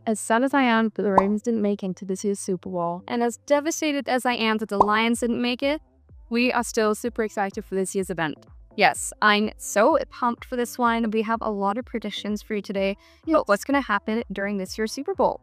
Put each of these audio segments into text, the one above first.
As sad as I am that the Ravens didn't make it into this year's Super Bowl, And as devastated as I am that the Lions didn't make it, we are still super excited for this year's event. Yes, I'm so pumped for this one. We have a lot of predictions for you today about what's going to happen during this year's Super Bowl.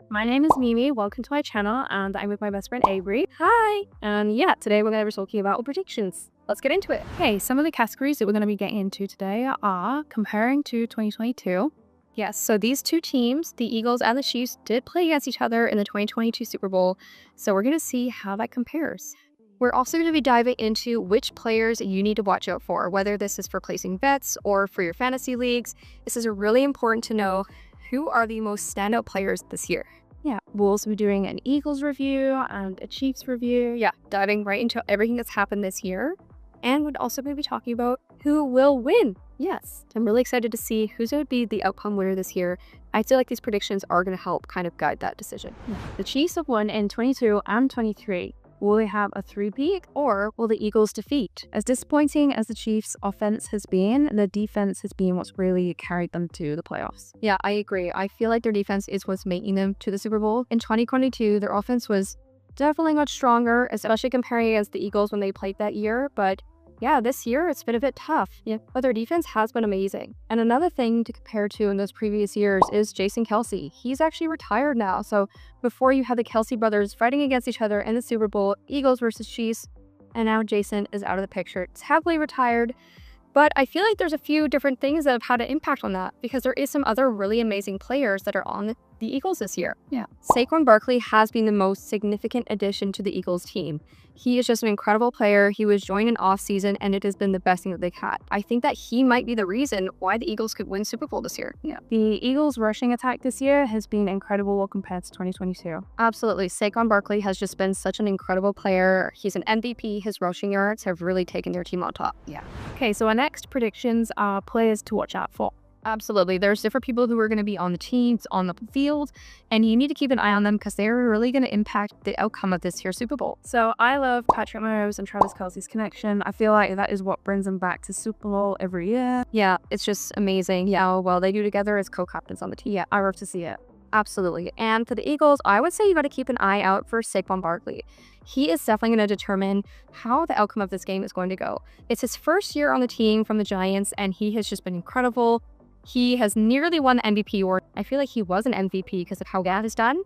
My name is Mimi. Welcome to my channel, and I'm with my best friend Avery. Hi! And yeah, today we're going to be talking about predictions. Let's get into it. Okay, some of the categories that we're going to be getting into today are comparing to 2022. Yes, so these two teams, the Eagles and the Chiefs, did play against each other in the 2022 Super Bowl. So we're going to see how that compares. We're also going to be diving into which players you need to watch out for, whether this is for placing bets or for your fantasy leagues. This is really important to know who are the most standout players this year. Yeah, we'll also be doing an Eagles review and a Chiefs review. Yeah, diving right into everything that's happened this year. And we're also going to be talking about who will win. Yes, I'm really excited to see who's going to be the outcome winner this year. I feel like these predictions are going to help kind of guide that decision. Yeah. The Chiefs have won in 22 and 23. Will they have a three-peat, or will the Eagles defeat? As disappointing as the Chiefs' offense has been, the defense has been what's really carried them to the playoffs. Yeah, I agree. I feel like their defense is what's making them to the Super Bowl. In 2022, their offense was definitely much stronger, especially comparing against the Eagles when they played that year. But yeah, this year it's been a bit tough. Yeah, but their defense has been amazing. And another thing to compare to in those previous years is Jason Kelce. He's actually retired now. So before you had the Kelce brothers fighting against each other in the Super Bowl, Eagles versus Chiefs, and now Jason is out of the picture. It's happily retired. But I feel like there's a few different things that have had an impact on that because there is some other really amazing players that are on the Eagles this year. Yeah. Saquon Barkley has been the most significant addition to the Eagles team. He is just an incredible player. He was joined in off-season, and it has been the best thing that they've had. I think that he might be the reason why the Eagles could win Super Bowl this year. Yeah. The Eagles' rushing attack this year has been incredible compared to 2022. Absolutely. Saquon Barkley has just been such an incredible player. He's an MVP. His rushing yards have really taken their team on top. Yeah. Okay, so our next predictions are players to watch out for. Absolutely. There's different people who are going to be on the teams, on the field, and you need to keep an eye on them because they're really going to impact the outcome of this year's Super Bowl. So I love Patrick Mahomes and Travis Kelce's connection. I feel like that is what brings them back to Super Bowl every year. Yeah, it's just amazing. Yeah, well, they do together as co-captains on the team. Yeah, I love to see it. Absolutely. And for the Eagles, I would say you got to keep an eye out for Saquon Barkley. He is definitely going to determine how the outcome of this game is going to go. It's his first year on the team from the Giants, and he has just been incredible. He has nearly won the MVP award. I feel like he was an MVP because of how that is done.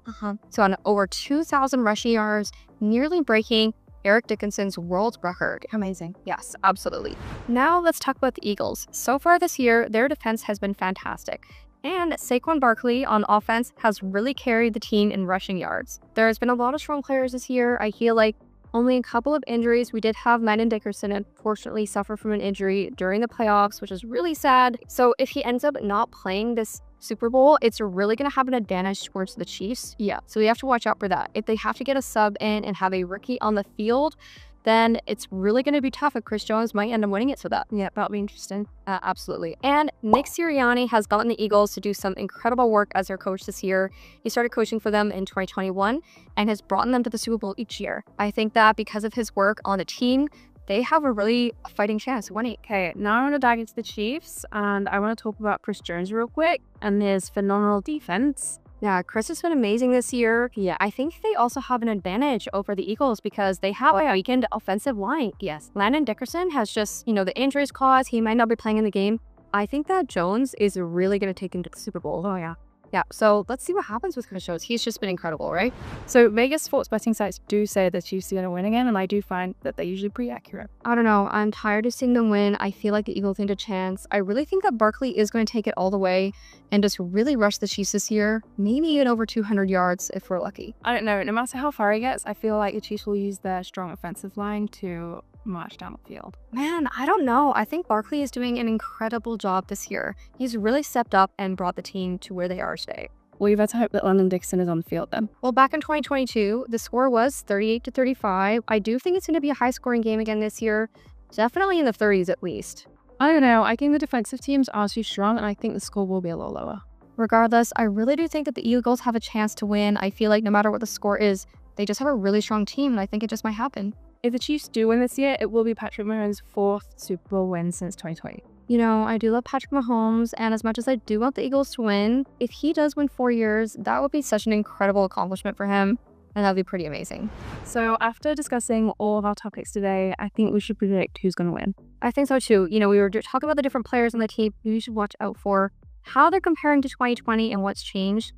So on over 2,000 rushing yards, nearly breaking Eric Dickinson's world record. Amazing. Yes, absolutely. Now let's talk about the Eagles. So far this year, their defense has been fantastic. And Saquon Barkley on offense has really carried the team in rushing yards. There has been a lot of strong players this year. I feel like only a couple of injuries. We did have Landon Dickerson unfortunately suffer from an injury during the playoffs, which is really sad. So if he ends up not playing this Super Bowl, it's really going to have an advantage towards the Chiefs. Yeah, so we have to watch out for that. If they have to get a sub in and have a rookie on the field, then it's really going to be tough if Chris Jones might end up winning it for that. Yeah, that'll be interesting. Absolutely. And Nick Sirianni has gotten the Eagles to do some incredible work as their coach this year. He started coaching for them in 2021 and has brought them to the Super Bowl each year. I think that because of his work on the team, they have a really fighting chance of winning. Okay, now I want to dive into the Chiefs, and I want to talk about Chris Jones real quick and his phenomenal defense. Yeah, Chris has been amazing this year. Yeah, I think they also have an advantage over the Eagles because they have a weakened offensive line. Yes, Landon Dickerson has just, the injuries caused. He might not be playing in the game. I think that Jones is really going to take him to the Super Bowl. Oh, yeah. Yeah, so let's see what happens with Chris Jones. He's just been incredible, right? So Vegas sports betting sites do say the Chiefs are going to win again, and I do find that they're usually pretty accurate. I don't know. I'm tired of seeing them win. I feel like the Eagles need a chance. I really think that Barkley is going to take it all the way and just really rush the Chiefs this year. Maybe even over 200 yards if we're lucky. I don't know. No matter how far he gets, I feel like the Chiefs will use their strong offensive line to march down the field. Man, I don't know. I think Barkley is doing an incredible job this year. He's really stepped up and brought the team to where they are today. Well, you've had to hope that Landon Dickerson is on the field then. Well, back in 2022, the score was 38-35. I do think it's going to be a high-scoring game again this year. Definitely in the 30s at least. I don't know. I think the defensive teams are too strong, and I think the score will be a little lower. Regardless, I really do think that the Eagles have a chance to win. I feel like no matter what the score is, they just have a really strong team, and I think it just might happen. If the Chiefs do win this year, it will be Patrick Mahomes' 4th Super Bowl win since 2020. You know, I do love Patrick Mahomes, and as much as I do want the Eagles to win, if he does win 4 years, that would be such an incredible accomplishment for him, and that would be pretty amazing. So after discussing all of our topics today, I think we should predict who's going to win. I think so too. You know, we were talking about the different players on the team who you should watch out for, how they're comparing to 2020 and what's changed.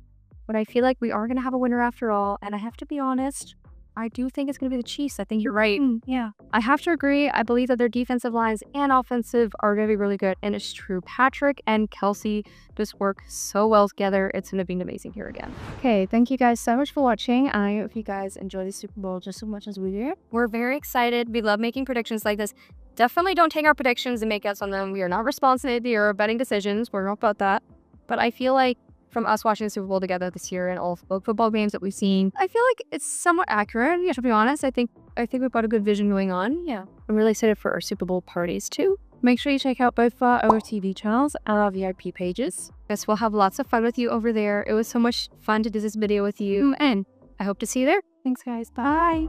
But I feel like we are going to have a winner after all, and I have to be honest, I do think it's going to be the Chiefs. I think you're right. Yeah. I have to agree. I believe that their defensive lines and offensive are going to be really good. And it's true. Patrick and Kelsey just work so well together. It's going to be an amazing year again. Okay, thank you guys so much for watching. I hope you guys enjoy the Super Bowl just as much as we do. We're very excited. We love making predictions like this. Definitely don't take our predictions and make us on them. We are not responsible for your betting decisions. We're not about that. But I feel like from us watching the Super Bowl together this year and all the football games that we've seen, I feel like it's somewhat accurate. Yeah, to be honest, I think we've got a good vision going on. Yeah, I'm really excited for our Super Bowl parties too. Make sure you check out both our OTV channels and our VIP pages. Yes, we'll have lots of fun with you over there. It was so much fun to do this video with you, and I hope to see you there. Thanks, guys. Bye.